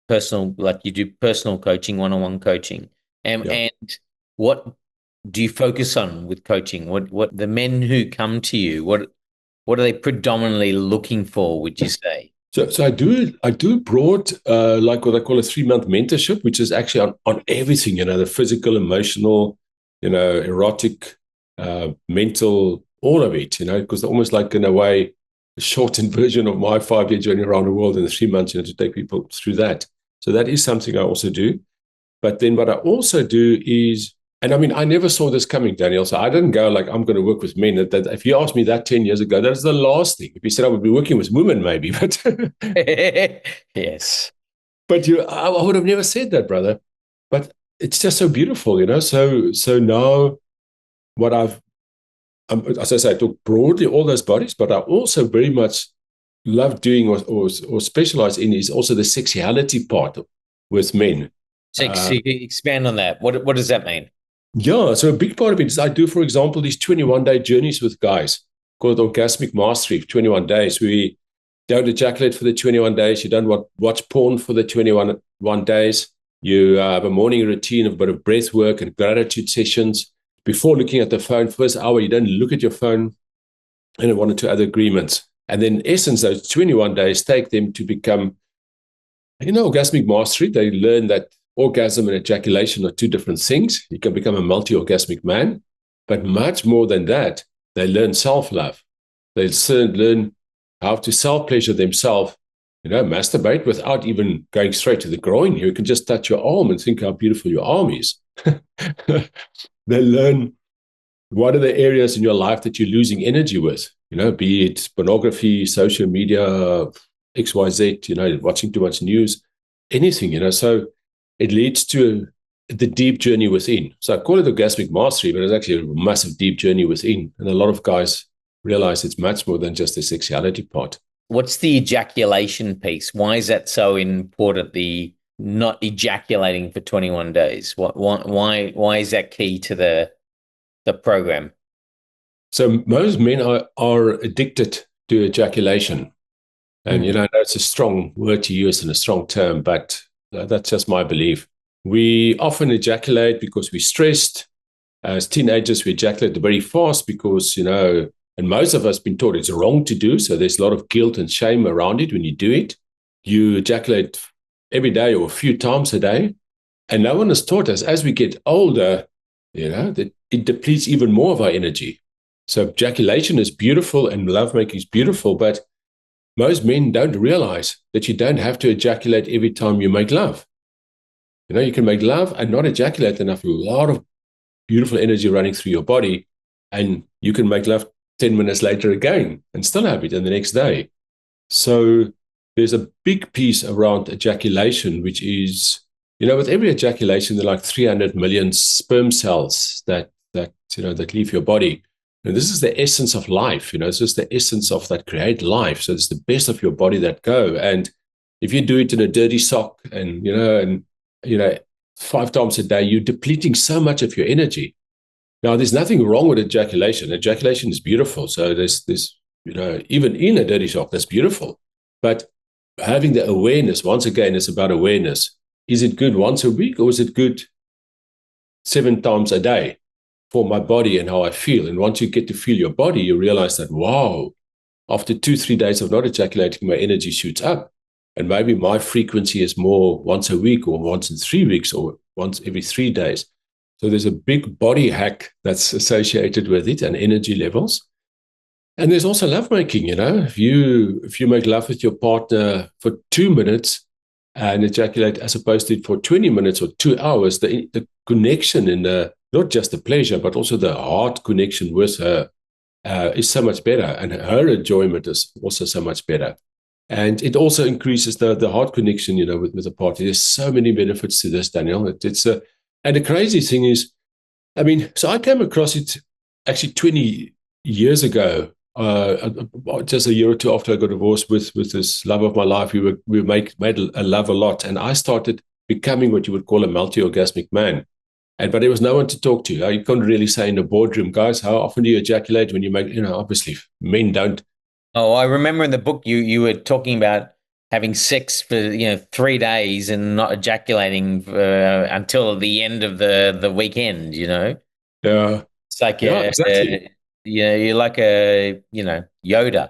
personal, like you do personal coaching, one-on-one coaching. And what do you focus on with coaching? What the men who come to you, what are they predominantly looking for, would you say? So I do broad, like what I call a 3-month mentorship, which is actually on everything, the physical, emotional, erotic, mental, all of it, because almost like in a way, a shortened version of my 5-year journey around the world in 3 months, to take people through that. So that is something I also do. But then what I also do is, and I mean, I never saw this coming, Daniel. So I didn't go like, I'm going to work with men. That if you asked me that 10 years ago, that's the last thing. If you said I would be working with women, maybe, but Yes. but I would have never said that, brother. But it's just so beautiful, So now what as I say, I talk broadly all those bodies, but I also very much love doing or specialize in is also the sexuality part with men. So expand on that. What does that mean? Yeah, so a big part of it is I do, for example, these 21-day journeys with guys called Orgasmic Mastery, 21 days. We don't ejaculate for the 21 days. You don't watch porn for the 21 days. You have a morning routine of a bit of breath work and gratitude sessions. Before looking at the phone, first hour, you don't look at your phone, and 1 or 2 other agreements. And then, in essence, those 21 days take them to become, orgasmic mastery. They learn that orgasm and ejaculation are 2 different things. You can become a multi-orgasmic man. But much more than that, they learn self-love. They learn how to self-pleasure themselves, masturbate without even going straight to the groin. You can just touch your arm and think how beautiful your arm is. They learn what are the areas in your life that you're losing energy with, be it pornography, social media, XYZ, watching too much news, anything, So it leads to the deep journey within. So I call it orgasmic mastery, but it's actually a massive deep journey within. And a lot of guys realize it's much more than just the sexuality part. What's the ejaculation piece? Why is that so important? The not ejaculating for 21 days. Why is that key to the program? So most men are addicted to ejaculation. And, it's a strong word to use and a strong term, but that's just my belief. We often ejaculate because we're stressed. As teenagers, we ejaculate very fast because, and most of us have been taught it's wrong to do. So there's a lot of guilt and shame around it when you do it. You ejaculate every day or a few times a day. And no one has taught us as we get older, that it depletes even more of our energy. So ejaculation is beautiful and lovemaking is beautiful, but most men don't realize that you don't have to ejaculate every time you make love. You can make love and not ejaculate enough, a lot of beautiful energy running through your body, and you can make love 10 minutes later again and still have it in the next day. So there's a big piece around ejaculation, which is, with every ejaculation, there are like 300 million sperm cells that leave your body. And this is the essence of life, this is the essence of that create life. So it's the best of your body that go. And if you do it in a dirty sock and 5 times a day, you're depleting so much of your energy. Now, there's nothing wrong with ejaculation. Ejaculation is beautiful. So there's even in a dirty sock, that's beautiful. But having the awareness, once again, it's about awareness. Is it good once a week or is it good 7 times a day for my body and how I feel? And once you get to feel your body, you realize that, wow, after 2-3 days of not ejaculating, my energy shoots up. And maybe my frequency is more once a week or once in 3 weeks or once every 3 days. So there's a big body hack that's associated with it and energy levels. And there's also lovemaking, If you make love with your partner for 2 minutes and ejaculate as opposed to for 20 minutes or 2 hours, the connection in not just the pleasure, but also the heart connection with her is so much better. And her enjoyment is also so much better. And it also increases the heart connection, with the partner. There's so many benefits to this, Daniel. And the crazy thing is, so I came across it actually 20 years ago, just a year or 2 after I got divorced with this love of my life. We made a love a lot, and I started becoming what you would call a multi-orgasmic man. But there was no one to talk to. You couldn't really say in the boardroom, guys, how often do you ejaculate when you make? Obviously men don't. Oh, I remember in the book you were talking about having sex for 3 days and not ejaculating until the end of the weekend. Yeah, it's like exactly. You're like a Yoda.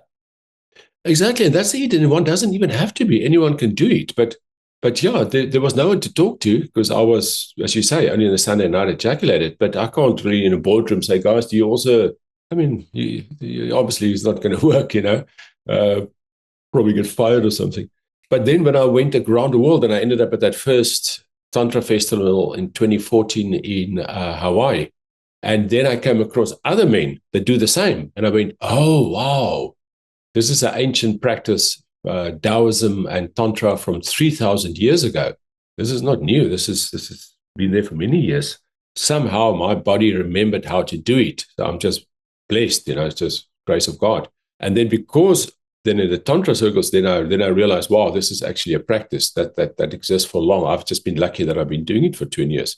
Exactly, and that's it. And one doesn't even have to be. Anyone can do it. But but yeah, there was no one to talk to because I was, as you say, only on a Sunday night ejaculated. But I can't really in a boardroom say, guys, do you also? I mean, obviously it's not going to work, probably get fired or something. But then when I went around the world and I ended up at that first Tantra festival in 2014 in Hawaii, and then I came across other men that do the same, and I went, oh wow, this is an ancient practice. Taoism and Tantra from 3,000 years ago. This is not new. This has been there for many years. Somehow my body remembered how to do it. So I'm just blessed, it's just grace of God. And then because then in the Tantra circles, then I realized, wow, this is actually a practice that exists for long. I've just been lucky that I've been doing it for 20 years.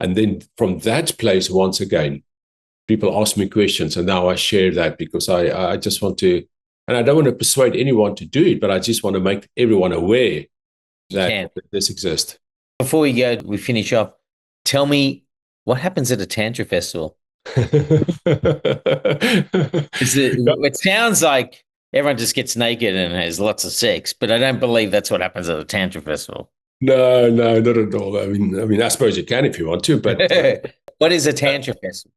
And then from that place, once again, people ask me questions, and now I share that because I just want to. And I don't want to persuade anyone to do it, but I just want to make everyone aware that this exists. Before we finish up, tell me what happens at a Tantra festival? It sounds like everyone just gets naked and has lots of sex, but I don't believe that's what happens at a Tantra festival. No, not at all. I mean, I suppose you can if you want to, but what is a Tantra festival?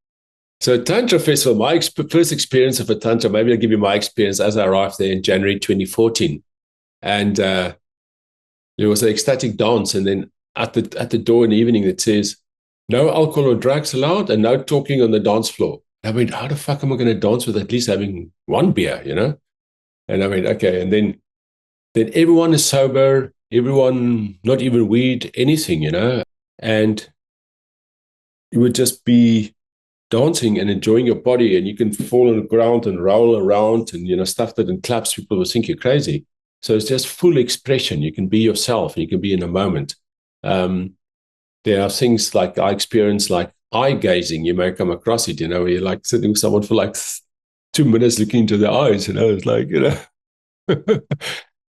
So Tantra Festival, my first experience of a Tantra, maybe I'll give you my experience as I arrived there in January 2014. And there was an ecstatic dance. And then at the door in the evening, it says, no alcohol or drugs allowed and no talking on the dance floor. I mean, how the fuck am I going to dance with at least having one beer, And I mean, okay. And then everyone is sober, everyone, not even weed, anything, And it would just be dancing and enjoying your body, and you can fall on the ground and roll around and stuff that in clubs people will think you're crazy. So it's just full expression. You can be yourself and you can be in a moment. There are things like I experience like eye gazing. You may come across it, where you're like sitting with someone for like 2 minutes looking into their eyes, it's like, And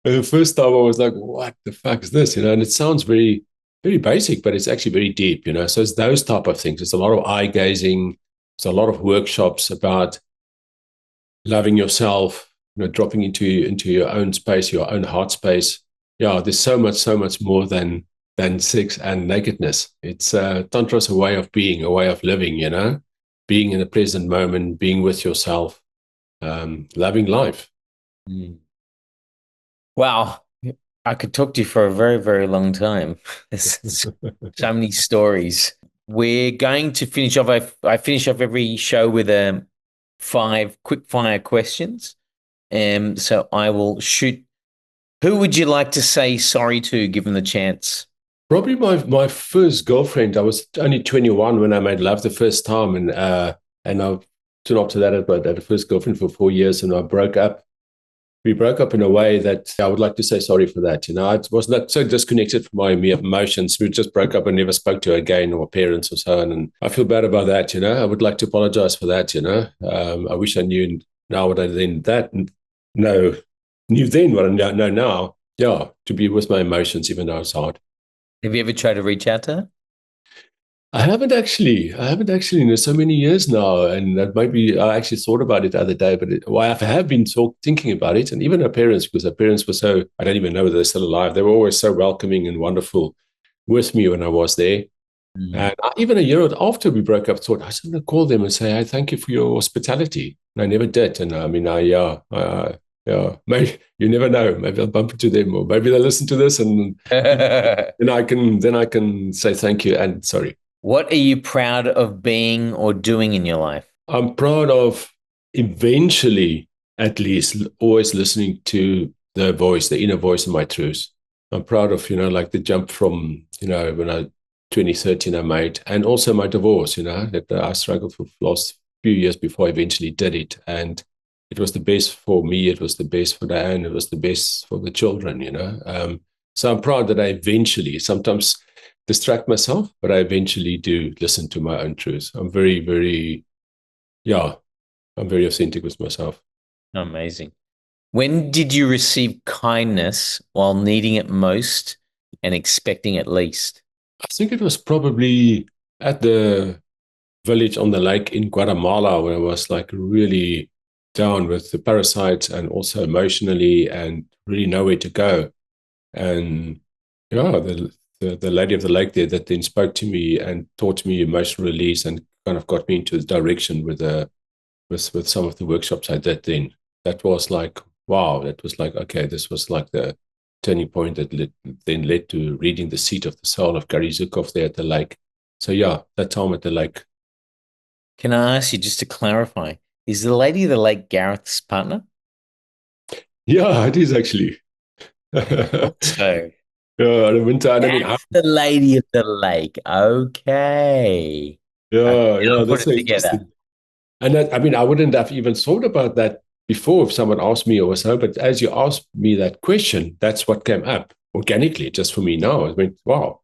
the first time I was like, what the fuck is this? And it sounds very, very basic, but it's actually very deep, So it's those type of things. It's a lot of eye gazing. There's a lot of workshops about loving yourself, dropping into your own space, your own heart space. Yeah, there's so much more than sex and nakedness. It's Tantra's a way of being, a way of living, being in the present moment, being with yourself, loving life. Wow. I could talk to you for a very, very long time. There's so many stories. We're going to finish off. I finish off every show with 5 quick fire questions. So I will shoot. Who would you like to say sorry to, given the chance? Probably my first girlfriend. I was only 21 when I made love the first time, and I soon after that I had a first girlfriend for 4 years, and I broke up. We broke up in a way that I would like to say sorry for that. I was not so disconnected from my emotions. We just broke up and never spoke to her again, or parents or so on. And I feel bad about that. I would like to apologize for that. I wish I knew now what I knew then what I know now. Yeah, to be with my emotions, even though it's hard. Have you ever tried to reach out to her? I haven't actually. There's so many years now, and that maybe I actually thought about it the other day. But I have been thinking about it, and even her parents, because her parents were so, I don't even know whether they're still alive. They were always so welcoming and wonderful with me when I was there. And even a year after we broke up, I thought I was going to call them and say, "Hey, thank you for your hospitality." And I never did. And I mean, maybe you never know. Maybe I'll bump into them, or maybe they'll listen to this, and then I can say thank you and sorry. What are you proud of being or doing in your life? I'm proud of eventually, at least, always listening to the voice, the inner voice of my truth. I'm proud of, like the jump from, when 2013 I made, and also my divorce, that I struggled for the last few years before I eventually did it. And it was the best for me. It was the best for Diane. It was the best for the children, So I'm proud that I eventually, sometimes distract myself, but I eventually do listen to my own truth. I'm very, very, I'm very authentic with myself. Amazing. When did you receive kindness while needing it most and expecting it least? I think it was probably at the village on the lake in Guatemala, where I was like really down with the parasites and also emotionally and really nowhere to go. And Yeah, the lady of the lake there that then spoke to me and taught me emotional release and kind of got me into the direction with some of the workshops I did then. That was like, wow, that was like, okay, this was like the turning point that then led to reading The Seat of the Soul of Gary Zukov there at the lake. So yeah, that time at the lake. Can I ask you just to clarify? Is the lady of the lake Gareth's partner? Yeah, it is actually. So Yeah, the winter. And I mean, that's the lady of the lake. Okay. yeah, Now yeah, put that's it so together. interesting. And that, I mean, I wouldn't have even thought about that before if someone asked me or so. But as you asked me that question, that's what came up organically just for me now. I went, wow,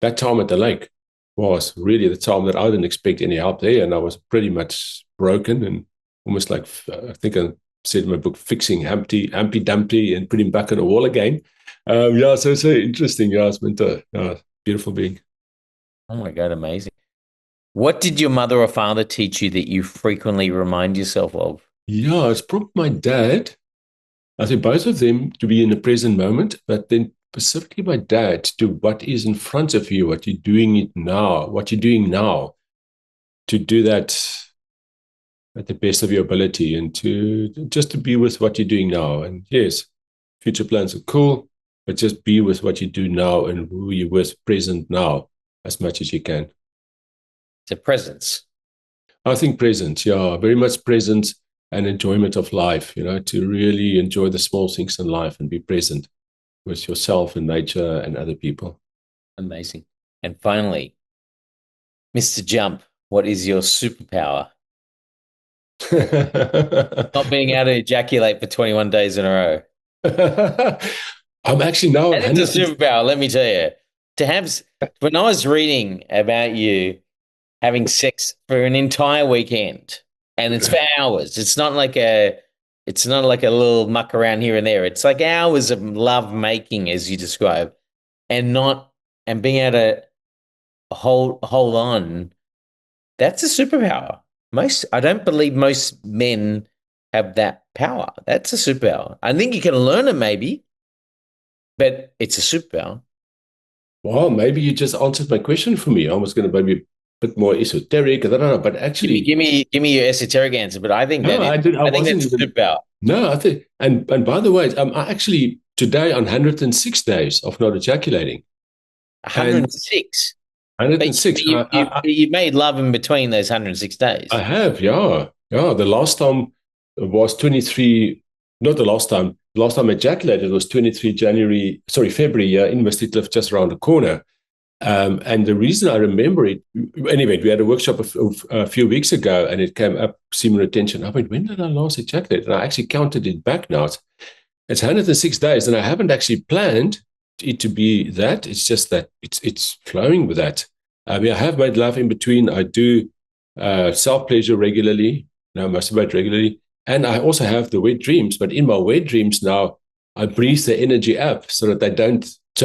that time at the lake was really the time that I didn't expect any help there. And I was pretty much broken and almost like, I think I said in my book, fixing Humpty Dumpty and putting him back on the wall again. Yeah, so it's so interesting. Yeah, it's meant to, beautiful being. Oh my God, amazing. What did your mother or father teach you that you frequently remind yourself of? Yeah, it's probably my dad. I think both of them to be in the present moment, but then specifically my dad to what is in front of you, what you're doing it now, what you're doing now, to do that at the best of your ability and to just to be with what you're doing now. And yes, future plans are cool, but just be with what you do now and who you're with present now as much as you can. It's a presence. I think present, yeah, very much present and enjoyment of life, to really enjoy the small things in life and be present with yourself and nature and other people. Amazing. And finally, Mr. Jump, what is your superpower? Not being able to ejaculate for 21 days in a row. I'm actually now. And it's a superpower, let me tell you. When I was reading about you having sex for an entire weekend, and it's for hours. It's not like a little muck around here and there. It's like hours of love making, as you describe, and being able to hold on. That's a superpower. I don't believe most men have that power. That's a superpower. I think you can learn it maybe, but it's a superpower. Well, maybe you just answered my question for me. I was going to maybe a bit more esoteric. I don't know, but actually, give me your esoteric answer. But I think I think that's a superpower. No, I think, and by the way, I actually today on 106 days of not ejaculating. 106. 106. You made love in between those 106 days. I have, yeah. The last time was 23. Not the last time. The last time I ejaculated was 23 February, in Misty Cliff, just around the corner. And the reason I remember it, anyway, we had a workshop a few weeks ago and it came up, semen retention. I went, when did I last ejaculate? And I actually counted it back now. It's 106 days, and I haven't actually planned it to be that. It's just that it's flowing with that. I have made love in between. I do self-pleasure regularly, masturbate regularly. And I also have the wet dreams. But in my wet dreams now, I breathe the energy up so that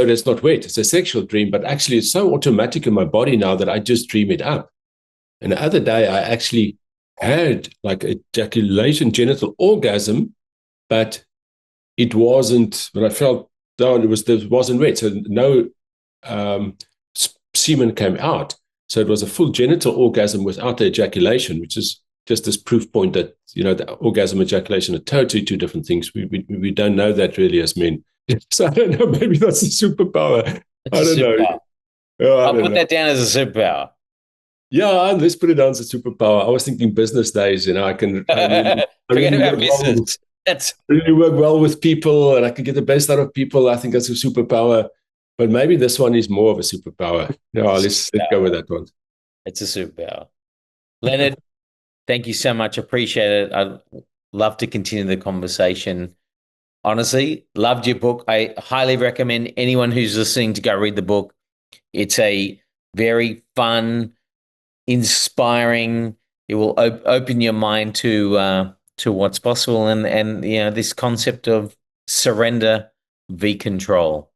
it's not wet. It's a sexual dream, but actually it's so automatic in my body now that I just dream it up. And the other day, I actually had like ejaculation, genital orgasm, but it wasn't, when I felt down, it wasn't wet. So no semen came out. So it was a full genital orgasm without the ejaculation, which is just this proof point that, the orgasm and ejaculation are totally two different things. We don't know that really as men. So I don't know, maybe that's a superpower. I don't know. I'll put that down as a superpower. Yeah, let's put it down as a superpower. I was thinking business days, I Forget about business. That's really work well with people and I can get the best out of people. I think that's a superpower. But maybe this one is more of a superpower. Let's go with that one. It's a superpower. Lenerd, thank you so much. Appreciate it. I'd love to continue the conversation. Honestly, loved your book. I highly recommend anyone who's listening to go read the book. It's a very fun, inspiring. It will open your mind to what's possible and this concept of surrender v control.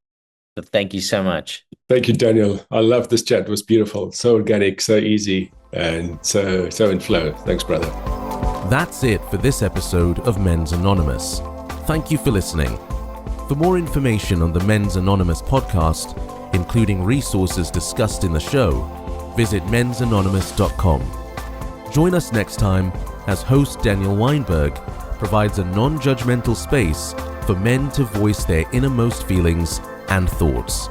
But thank you so much. Thank you, Daniel. I love this chat. It was beautiful, so organic, so easy, and so in flow. Thanks, brother. That's it for this episode of Men's Anonymous. Thank you for listening. For more information on the Men's Anonymous podcast, including resources discussed in the show, visit mensanonymous.com. Join us next time as host Daniel Weinberg provides a non-judgmental space for men to voice their innermost feelings and thoughts.